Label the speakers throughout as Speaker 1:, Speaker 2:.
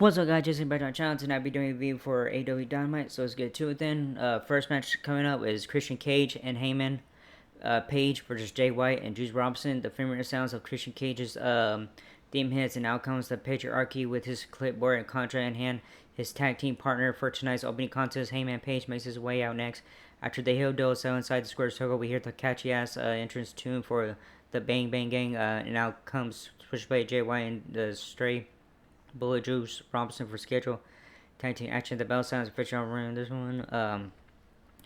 Speaker 1: What's up, guys? Jason back on the channel. Tonight I'll be doing a review for Aew Dynamite, so let's get to it then. First match coming up is Christian Cage and Heyman Page versus Jay White and Juice Robinson. The familiar sounds of Christian Cage's theme hits and outcomes, the patriarchy with his clipboard and contract in hand. His tag team partner for tonight's opening contest, Heyman Page, makes his way out next. After the heel duo sell inside the square circle, we hear the catchy ass entrance tune for the Bang Bang Gang, and out comes Switchblade Jay White and the Stray Bullet Juice Robinson for schedule. Tag team action. The bell sounds official around this one.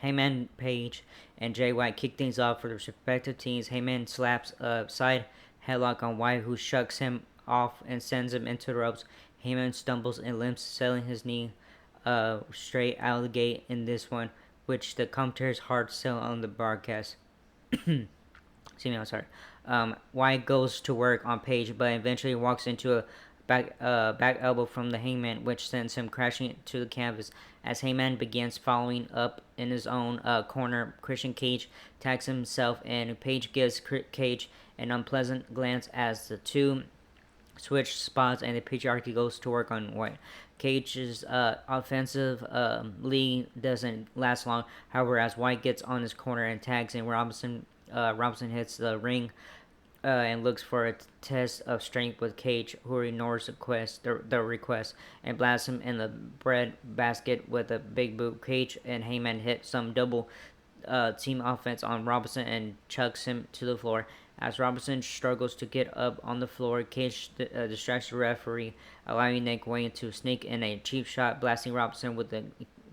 Speaker 1: Heyman Page and Jay White kick things off for their respective teams. Heyman slaps a side headlock on White, who shucks him off and sends him into the ropes. Heyman stumbles and limps, selling his knee straight out of the gate in this one, which the commentators hard sell on the broadcast. Excuse me, I'm sorry. White goes to work on Page, but eventually walks into a back elbow from the Hangman, which sends him crashing to the canvas. As Heyman begins following up in his own corner, Christian Cage tags himself, and Page gives Cage an unpleasant glance as the two switch spots, and the patriarchy goes to work on White. Cage's offensive lead doesn't last long, however, as White gets on his corner and tags in Robinson. Robinson hits the ring and looks for a test of strength with Cage, who ignores the request and blasts him in the bread basket with a big boot. Cage and Heyman hit some double team offense on Robinson and chucks him to the floor. As Robinson struggles to get up on the floor, Cage distracts the referee, allowing Nick Wayne to sneak in a cheap shot, blasting Robinson with a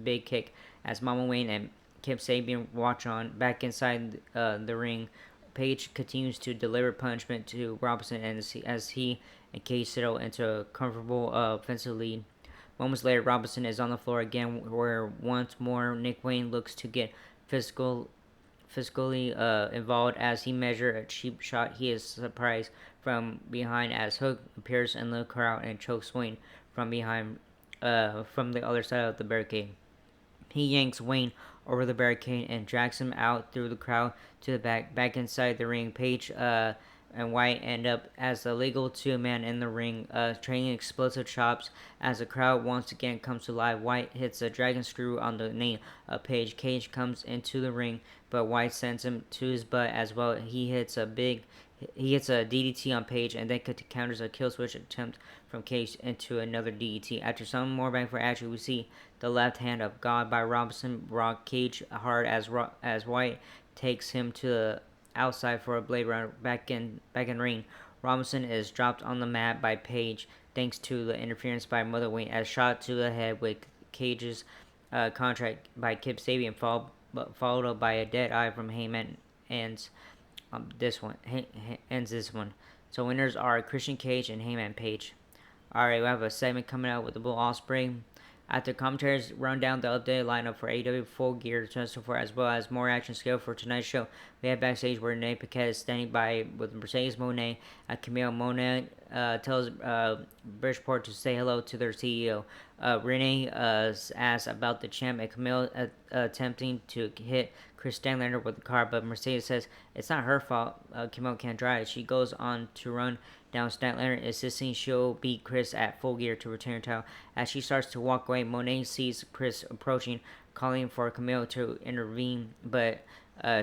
Speaker 1: big kick. As Mama Wayne and Kip Sabian watch on back inside the ring, Page continues to deliver punishment to Robinson as he and Cage settle into a comfortable offensive lead. Moments later, Robinson is on the floor again, where once more Nick Wayne looks to get fiscally involved as he measures a cheap shot. He is surprised from behind as Hook appears in the crowd and chokes Wayne from behind, from the other side of the barricade. He yanks Wayne over the barricade and drags him out through the crowd to the back inside the ring. Page and White end up as the legal two-man in the ring, trading explosive chops as the crowd once again comes to life. White hits a dragon screw on the knee of Page. Cage comes into the ring, but White sends him to his butt as well. He hits a DDT on Page and then counters a kill switch attempt from Cage into another DDT. After some more bang for action, we see the left hand of God by Robinson rock Cage hard as White takes him to the outside for a blade runner back in ring. Robinson is dropped on the mat by Page thanks to the interference by Mother Wayne as shot to the head with Cage's contract by Kip Sabian followed up by a dead eye from Heyman and ends this one. So winners are Christian Cage and Heyman Page. Alright, we have a segment coming out with the Bull Ospreay. After commentaries run down the updated lineup for AEW Full Gear 2024, as well as more action scheduled for tonight's show, we have backstage where Renee Paquette is standing by with Mercedes Moné. Camille Monet tells Bridgeport to say hello to their CEO. Renee asks about the champ, and Camille attempting to hit Chris Stanlander with the car, but Mercedes says it's not her fault. Camille can't drive. She goes on to run down Statlander, insisting she'll beat Chris at Full Gear to return her title. As she starts to walk away, Monet sees Chris approaching, calling for Camille to intervene, but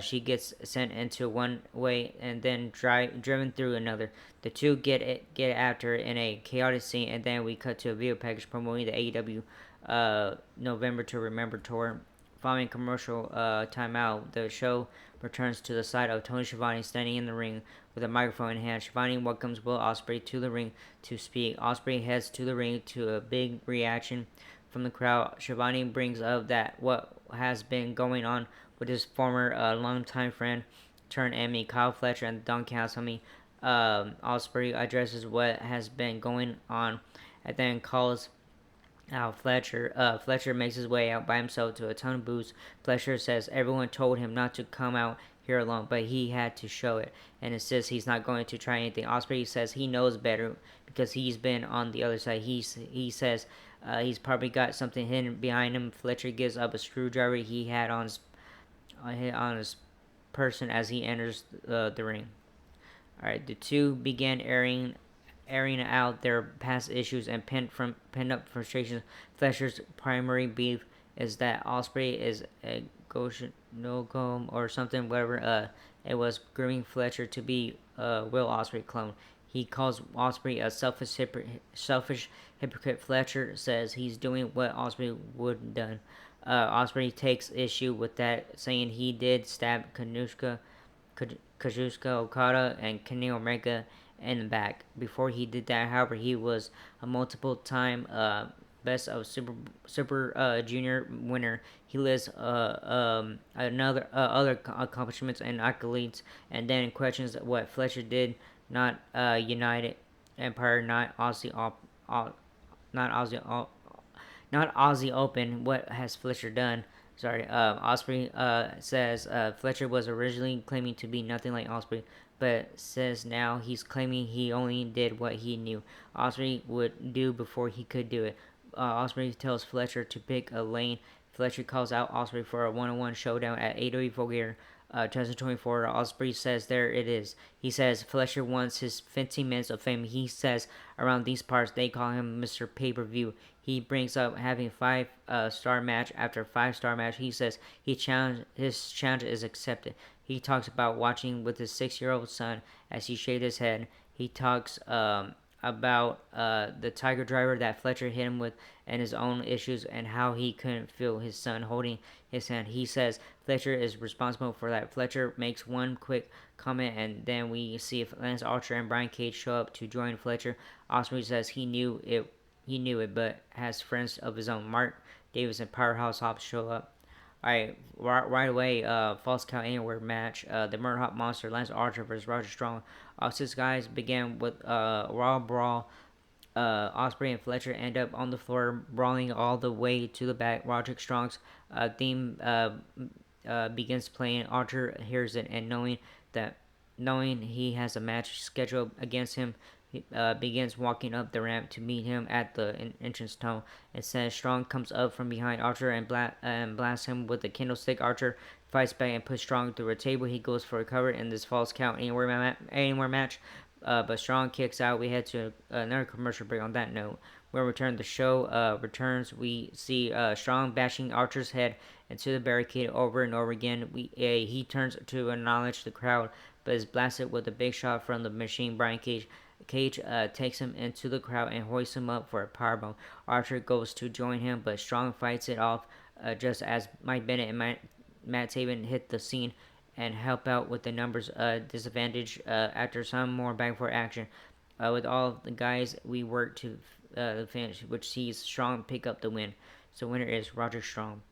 Speaker 1: she gets sent into one way and then driven through another. The two get after in a chaotic scene, and then we cut to a video package promoting the AEW November to Remember tour. Following commercial timeout, the show returns to the side of Tony Schiavone standing in the ring with a microphone in hand. Schiavone welcomes Will Ospreay to the ring to speak. Ospreay heads to the ring to a big reaction from the crowd. Schiavone brings up that what has been going on with his former longtime friend turned enemy Kyle Fletcher and Don Callis. Ospreay addresses what has been going on and then calls out Fletcher. Fletcher makes his way out by himself to a ton of booze. Fletcher says everyone told him not to come out here alone, but he had to show it, and insists he's not going to try anything. Ospreay says he knows better because he's been on the other side. He says he's probably got something hidden behind him. Fletcher gives up a screwdriver he had on his person as he enters the ring. Alright, the two began airing airing out their past issues and pent up frustrations. Fletcher's primary beef is that Osprey is a Goshen or something, whatever. It was grooming Fletcher to be a Will Osprey clone. He calls Osprey a selfish hypocrite. Fletcher says he's doing what Osprey would have done. Osprey takes issue with that, saying he did stab Kazuchika Okada and Kenny Omega in the back. Before he did that, however, he was a multiple time best of super junior winner. He lists another other accomplishments and accolades, and then questions what Fletcher did. Not United Empire, not not Aussie not Aussie Open. What has Fletcher done? Sorry, Osprey says Fletcher was originally claiming to be nothing like Osprey, but says now he's claiming he only did what he knew Osprey would do before he could do it. Osprey tells Fletcher to pick a lane. Fletcher calls out Osprey for a one-on-one showdown at AEW Full Gear 2024. Osprey says there it is. He says Fletcher wants his 15 minutes of fame. He says around these parts they call him Mr. Pay-Per-View. He brings up having 5-star match after 5-star match. He says his challenge is accepted. He talks about watching with his 6-year-old son as he shaved his head. He talks about the Tiger Driver that Fletcher hit him with and his own issues and how he couldn't feel his son holding his hand. He says Fletcher is responsible for that. Fletcher makes one quick comment and then we see if Lance Archer and Brian Cage show up to join Fletcher. Osprey says he knew it, but has friends of his own. Mark Davis and Powerhouse Hobbs show up. Alright, right away, Falls Count Anywhere match. The Murder Hop Monster, Lance Archer versus Roger Strong. All 6 guys began with Raw Brawl. Osprey and Fletcher end up on the floor, brawling all the way to the back. Roderick Strong's theme begins playing. Archer hears it and knowing he has a match scheduled against him, begins walking up the ramp to meet him at the entrance tunnel. It says Strong comes up from behind Archer and blasts him with a candlestick. Archer fights back and puts Strong through a table. He goes for a cover in this Falls Count Anywhere match. But Strong kicks out. We head to another commercial break on that note. When we return, the show returns. We see Strong bashing Archer's head into the barricade over and over again. He turns to acknowledge the crowd, but is blasted with a big shot from the Machine. Brian Cage takes him into the crowd and hoists him up for a powerbomb. Archer goes to join him, but Strong fights it off just as Mike Bennett and Matt Taven hit the scene and help out with the numbers disadvantage after some more back and forth action. With all the guys, we work to the finish, which sees Strong pick up the win. So winner is Roger Strong.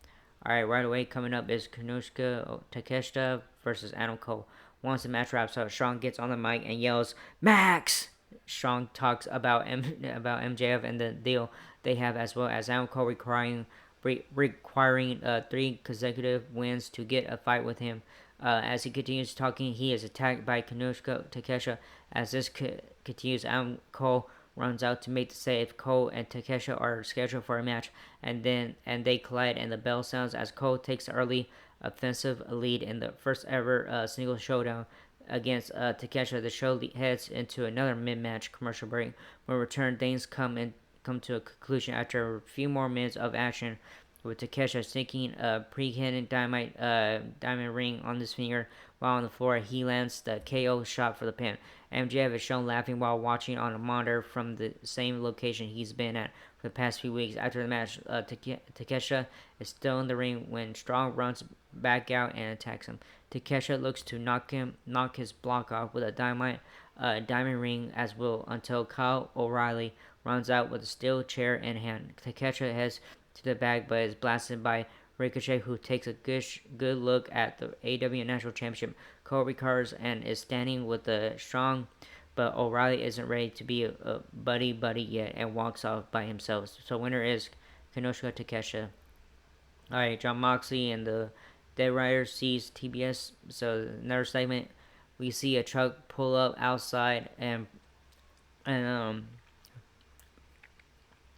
Speaker 1: Alright, right away coming up is Kanushka Takeshita versus Adam Cole. Once the match wraps up, Strong gets on the mic and yells, "Max!" Strong talks about about MJF and the deal they have, as well as Adam Cole requiring 3 consecutive wins to get a fight with him. As he continues talking, he is attacked by Kanushka Takesha. As this continues, Adam Cole runs out to make the save. Cole and Takesha are scheduled for a match, and they collide, and the bell sounds as Cole takes the early offensive lead in the first ever single showdown against Takesha. The show heads into another mid-match commercial break. When we return, things come to a conclusion after a few more minutes of action, with Takesha sticking a pre-hidden diamond ring on his finger. While on the floor, he lands the KO shot for the pin. MJF is shown laughing while watching on a monitor from the same location he's been at for the past few weeks. After the match, Takesha is still in the ring when Strong runs back out and attacks him. Takesha looks to knock his block off with a diamond ring as well, until Kyle O'Reilly runs out with a steel chair in hand. Takesha heads to the back but is blasted by Ricochet, who takes a good look at the AEW National Championship. Cole recovers and is standing with the Strong, but O'Reilly isn't ready to be a buddy yet and walks off by himself. So winner is Kanushka Takesha. Alright, John Moxley and the Dead Rider sees TBS. So another segment, we see a truck pull up outside and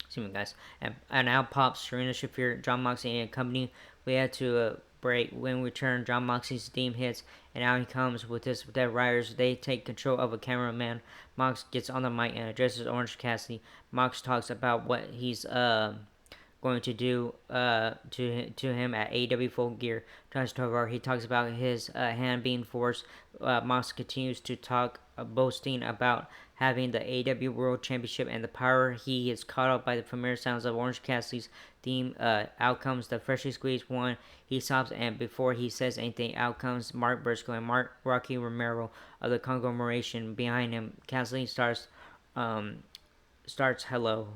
Speaker 1: excuse me, guys. And out pops Serena Shafir, John Moxley and company. We had to break. When we return, John Moxley's theme hits, and out he comes with his Dead Riders. They take control of a cameraman. Mox gets on the mic and addresses Orange Cassidy. Mox talks about what he's going to do to him at AEW Full Gear. Josh Tovar, he talks about his hand being forced. Mox continues to talk, boasting about having the AEW World Championship and the power. He is caught up by the familiar sounds of Orange Cassidy's theme. Out comes the freshly squeezed one. He stops, and before he says anything, out comes Mark Briscoe and Rocky Romero of the conglomeration behind him. Cassidy starts hello.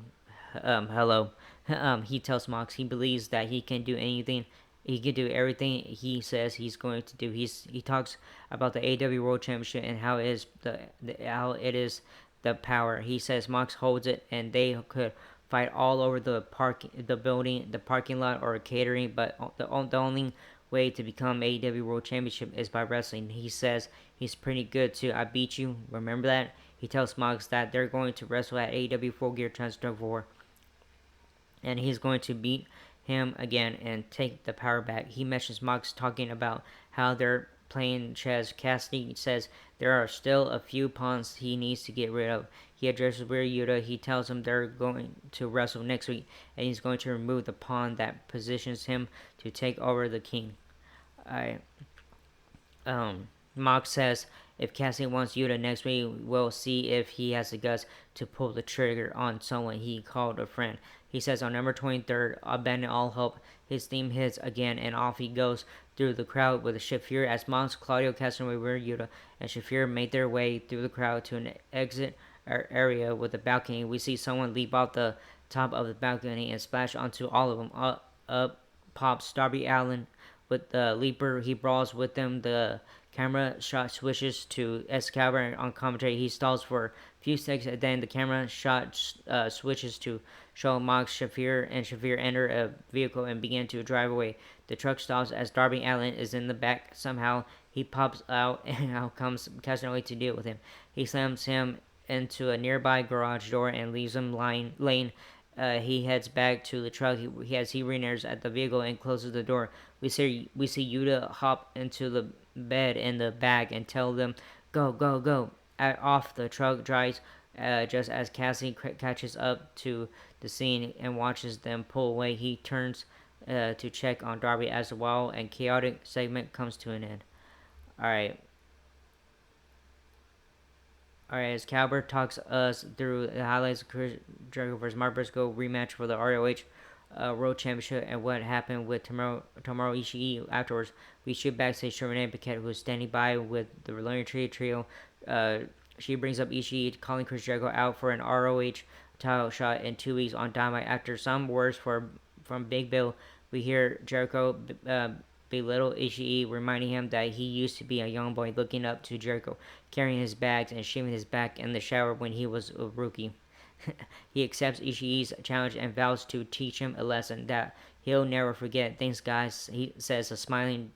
Speaker 1: He tells Mox he believes that he can do anything. He can do everything he says he's going to do. He talks about the AW World Championship and how it is the power. He says Mox holds it and they could fight all over the building, the parking lot, or catering, but the only way to become AEW World Championship is by wrestling. He says he's pretty good too. I beat you. Remember that? He tells Mox that they're going to wrestle at AEW Full Gear Transfer 4, and he's going to beat him again and take the power back. He mentions Mox talking about how they're playing chess. Cassidy says there are still a few pawns he needs to get rid of. He addresses Wheeler Yuta. He tells him they're going to wrestle next week, and he's going to remove the pawn that positions him to take over the king. Mox says if Cassidy wants Yuta next week, we'll see if he has the guts to pull the trigger on someone he called a friend. He says on November 23rd, abandon all hope. His theme hits again, and off he goes through the crowd with Shafir as Mox, Claudio Casanova, Yuta, and Shafir made their way through the crowd to an exit area with a balcony. We see someone leap off the top of the balcony and splash onto all of them. Up pops Darby Allin with the leaper. He brawls with them. The camera shot switches to Excalibur on commentary. He stalls for a few seconds, and then the camera shot switches to show Mox, Shafir, and Shafir enter a vehicle and begin to drive away. The truck stops as Darby Allin is in the back. Somehow he pops out, and out comes Casanova to deal with him. He slams him into a nearby garage door and leaves him laying. He heads back to the truck. He re-enters at the vehicle and closes the door. We see Yuta hop into the bed in the back and tell them, "Go, go, go!" Off the truck drives. Just as Cassie catches up to the scene and watches them pull away, he turns to check on Darby as the wild and chaotic segment comes to an end. Alright, as Calbert talks us through the highlights of Chris Jericho vs. Mark Briscoe rematch for the ROH World Championship and what happened with Tomohiro Ishii afterwards, we shoot backstage to Renee Paquette, who is standing by with the Learning Trio. She brings up Ishii calling Chris Jericho out for an ROH title shot in 2 weeks on Dynamite. After some words from Big Bill, we hear Jericho belittle Ishii, reminding him that he used to be a young boy looking up to Jericho, carrying his bags and shaving his back in the shower when he was a rookie. He accepts Ishii's challenge and vows to teach him a lesson that he'll never forget. Thanks, guys, he says, a smiling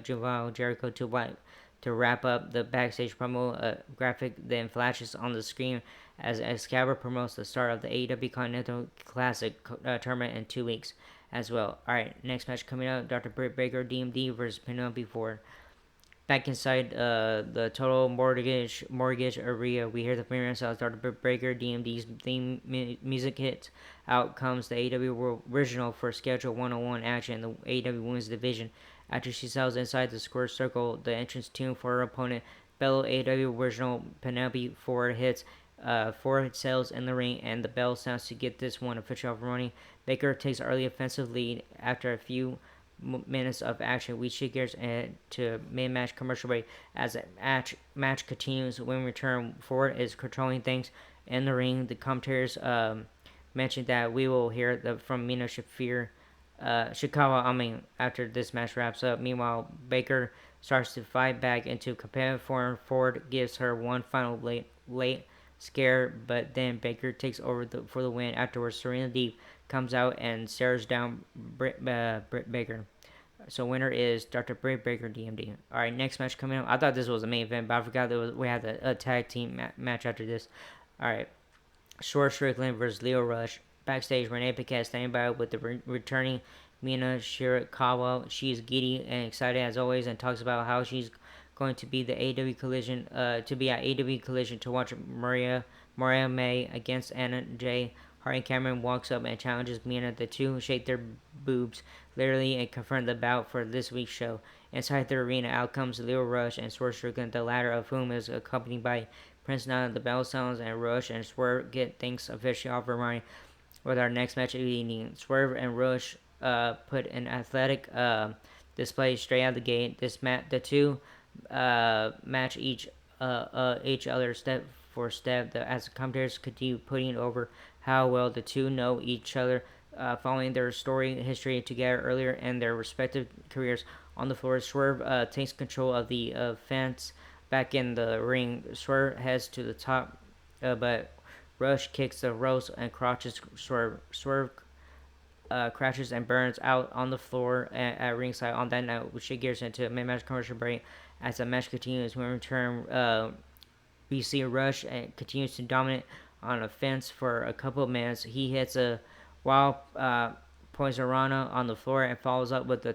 Speaker 1: jovial Jericho to wrap up the backstage promo. A graphic then flashes on the screen as Excalibur promotes the start of the AEW Continental Classic tournament in 2 weeks as well. Alright, next match coming up, Dr. Britt Baker, DMD versus Penelope Ford. Back inside the Total Mortgage area, we hear the premiere sounds. Dr. Britt Baker, DMD's theme music hits. Out comes the AEW World Original for Schedule 101 action in the AEW Women's Division. After she sells inside the square circle, the entrance tune for her opponent, fellow AEW Original Penelope Ford hits. Ford sells in the ring, and the bell sounds to get this one official up running. Baker takes early offensive lead after a few minutes of action. We shift gears to mid-match commercial break as the match continues. When we return, Ford is controlling things in the ring. The commentators mentioned that we will hear from Mina Shikawa, after this match wraps up. Meanwhile, Baker starts to fight back into competitive form. Ford gives her one final late scare, but then Baker takes over for the win. Afterwards, Serena Deeb comes out and stares down Britt Baker. So winner is Dr. Britt Baker, DMD. Alright, next match coming up. I thought this was a main event, but I forgot we had a tag team match after this. Alright, Short Strickland versus Leo Rush. Backstage, Renee Paquette standing by with the returning Mina Shirakawa. She's giddy and excited as always, and talks about how she's going to be the AW Collision, to be at AW Collision to watch Maria May against Anna Jay. Hardy Cameron walks up and challenges Mina. The two shake their boobs literally and confront the bout for this week's show. Inside the arena, out comes Leo Rush and Swerve Strickland, the latter of whom is accompanied by Prince Nana. The bell sounds and Rush and Swerve get things officially off and running with our next match of the evening. Swerve and Rush put an athletic display straight out of the gate. The two match each other step for step. As the commentators continue putting over how well the two know each other, following their story history together earlier in their respective careers on the floor. Swerve takes control of the fence back in the ring. Swerve heads to the top, but Rush kicks the ropes and crotches Swerve. Swerve crashes and burns out on the floor at ringside. On that note, we shift gears into a mid-match commercial break. As the match continues, when we return, we see Rush continues to dominate on a fence for a couple of minutes. He hits a wild Poisonrana on the floor and follows up with a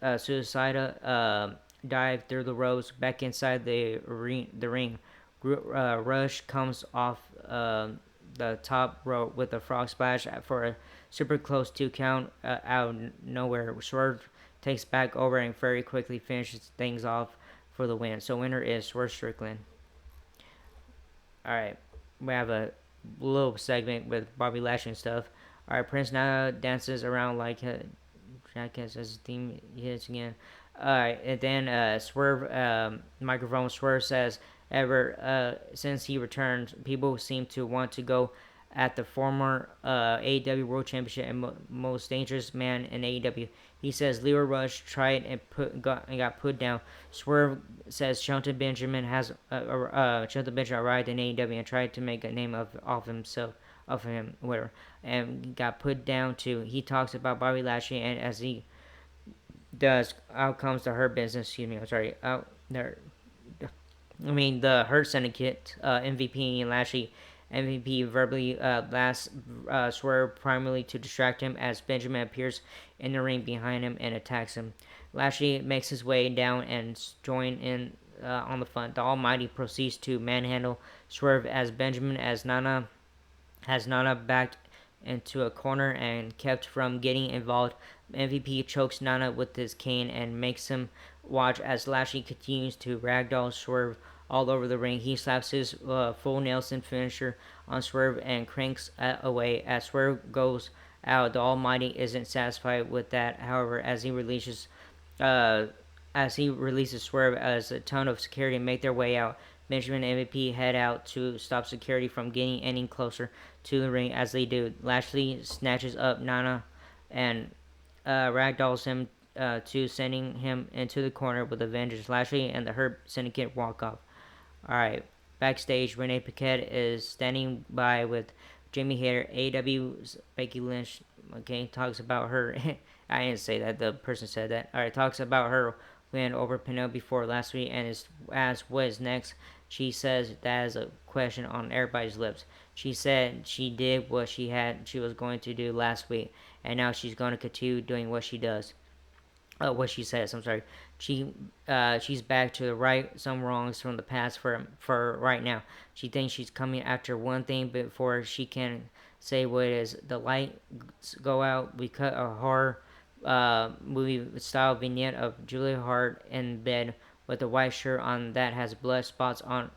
Speaker 1: suicida dive through the ropes back inside the ring. Rush comes off the top rope with a frog splash for a super close 2 count out of nowhere. Swerve takes back over and very quickly finishes things off for the win. So winner is Swerve Strickland. Alright, we have a little segment with Bobby Lashley and stuff. Alright, Prince Nana dances around like Jackass as his theme hits again. Alright, and then Swerve, microphone Swerve says, ever since he returned, people seem to want to go at the former AEW World Championship and most dangerous man in AEW. He says Leo Rush tried and got put down. Swerve says Shelton Benjamin arrived in AEW and tried to make a name of him, whatever, and got put down too. He talks about Bobby Lashley, and as he does, out comes the Hurt Business. Excuse me, I'm sorry. Out there. The Hurt Syndicate, MVP and Lashley. MVP verbally blasts Swerve primarily to distract him as Benjamin appears in the ring behind him and attacks him. Lashley makes his way down and joins in on the front. The Almighty proceeds to manhandle Swerve as Benjamin has Nana backed into a corner and kept from getting involved. MVP chokes Nana with his cane and makes him watch as Lashley continues to ragdoll Swerve all over the ring. He slaps his full Nelson finisher on Swerve and cranks away. As Swerve goes out, the Almighty isn't satisfied with that. However, as he releases Swerve, as a ton of security make their way out, Benjamin and MVP head out to stop security from getting any closer to the ring. As they do, Lashley snatches up Nana and ragdolls him to sending him into the corner with a vengeance. Lashley and the Hurt Syndicate walk off. Alright, backstage, Renee Paquette is standing by with Jamie Hayter. AEW's Becky Lynch, talks about her. I didn't say that, the person said that. Alright, talks about her win over Penelope before last week and is asked what is next. She says that is a question on everybody's lips. She said she did what she was going to do last week, and now she's going to continue doing what she does. What she says, I'm sorry. She's back to right some wrongs from the past for right now. She thinks she's coming after one thing before she can say what it is. The lights go out. We cut a horror movie style vignette of Julia Hart in bed with a white shirt on that has blood spots on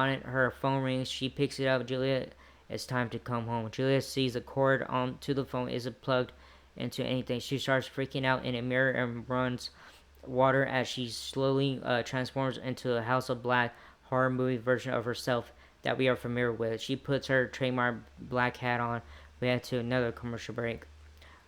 Speaker 1: it. Her phone rings. She picks it up. Julia, it's time to come home. Julia sees the cord onto the phone isn't plugged into anything. She starts freaking out in a mirror and runs water as she slowly transforms into a House of Black horror movie version of herself that we are familiar with. She puts her trademark black hat on. We head to another commercial break.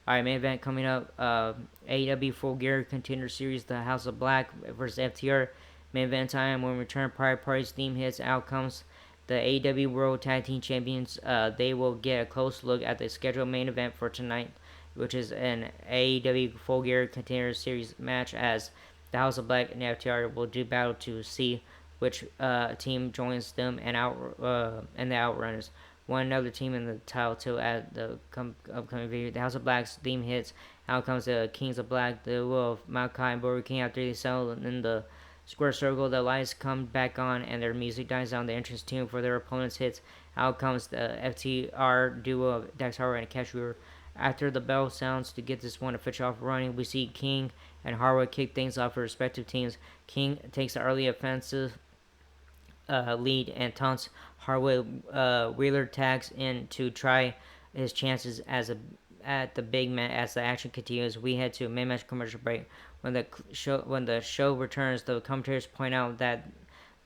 Speaker 1: Alright, main event coming up. AEW Full Gear Contender Series, the House of Black versus FTR. Main event time. When we return, Private Party's theme hits, outcomes. The AEW World Tag Team Champions, they will get a close look at the scheduled main event for tonight, which is an AEW Full Gear Contender Series match, as the House of Black and FTR will do battle to see which team joins them and the Outrunners. one another team in the title too at the upcoming video. The House of Black's theme hits. Out comes the Kings of Black, the duo of Malachi and Brody King after they settle in the square circle. The lights come back on and their music dies down. The entrance tune for their opponents hits. Out comes the FTR duo of Dax Harwood and Cash Weaver. After the bell sounds to get this one official off running, we see King and Harwood kick things off for respective teams. King takes the early offensive lead and taunts Harwood. Wheeler tags in to try his chances at the big man. As the action continues, we head to a mid-match commercial break. When the show returns, the commentators point out that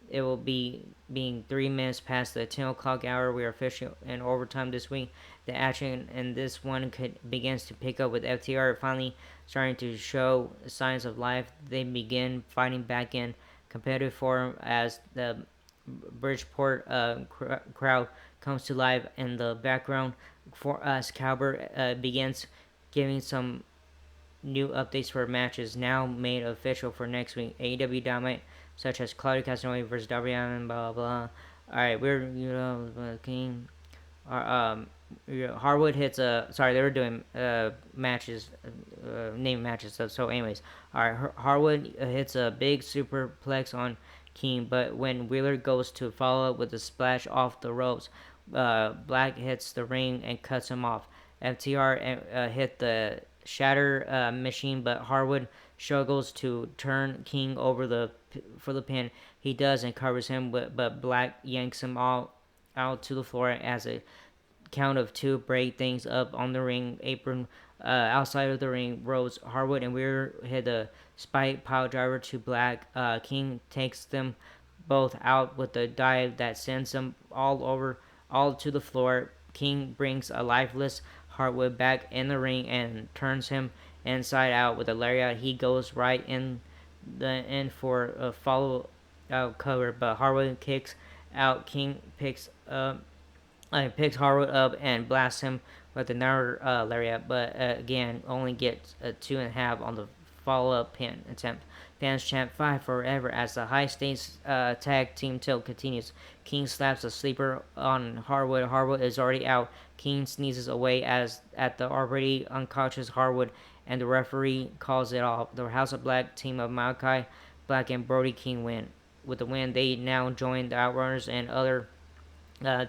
Speaker 1: it will be being 3 minutes past the 10 o'clock hour. We are officially in overtime this week. The action in this one begins to pick up with FTR finally starting to show signs of life. They begin fighting back in competitive form as the Bridgeport crowd comes to life in the background. For us, Calbert begins giving some new updates for matches now made official for next week. AEW Dynamite, such as Claudio Castagnoli versus Darby Allin, blah blah. Alright, we're King. Harwood hits a. Sorry, they were doing matches, name matches. So anyways, alright, Harwood hits a big superplex on King, but when Wheeler goes to follow up with a splash off the ropes, Black hits the ring and cuts him off. FTR hit the shatter machine, but Harwood struggles to turn King over for the pin. He does and covers him, but Black yanks him out to the floor as a count of two break things up on the ring apron. Outside of the ring, Rose, Harwood, and Weir hit a spike pile driver to Black. King takes them both out with a dive that sends them all to the floor. King brings a lifeless Harwood back in the ring and turns him inside out with a lariat. He goes right in for a follow out cover, but Harwood kicks out. King picks Harwood up and blasts him with another lariat, but again only gets a 2.5 on the follow-up pin attempt. Fans chant "Fight Forever" as the high-stakes tag team tilt continues. King slaps a sleeper on Harwood. Harwood is already out. King sneezes away at the already unconscious Harwood, and the referee calls it off. The House of Black team of Malachi Black and Brody King win. With the win, they now join the Outrunners and other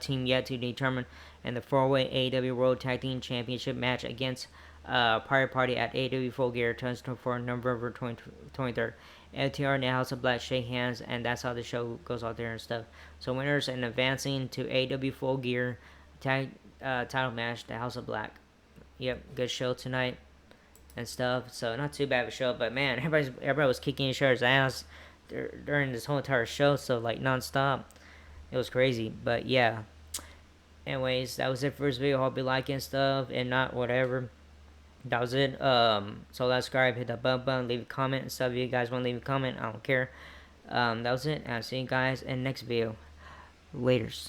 Speaker 1: team yet to determine in the four-way AEW World Tag Team Championship match against Pirate Party at AEW Full Gear, 2024, November 23rd. FTR and the House of Black shake hands, and that's how the show goes out there and stuff. So winners and advancing to AEW Full Gear tag title match, the House of Black. Yep, good show tonight and stuff. So not too bad of a show, but man, everybody was kicking each other's ass during this whole entire show, so like nonstop. It was crazy, but yeah. Anyways, that was it for this video. Hope you liking stuff and not whatever. That was it. So subscribe, hit that button, leave a comment and stuff. If you guys want to leave a comment, I don't care. That was it. I'll see you guys in the next video. Laters.